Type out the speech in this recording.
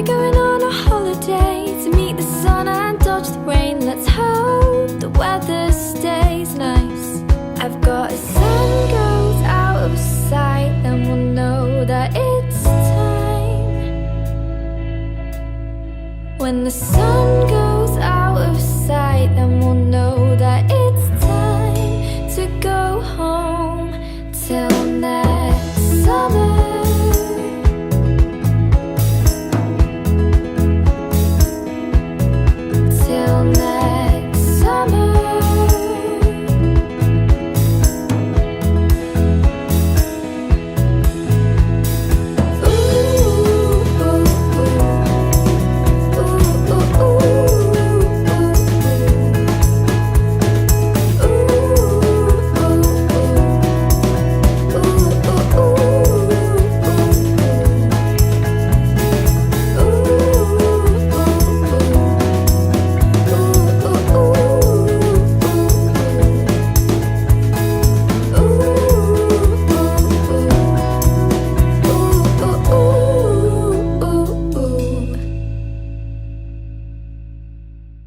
going on a holiday to meet the sun and dodge the rain. Let's hope the weather stays nice. I've got a sun goes out of sight, then we'll know that it's time. When the sun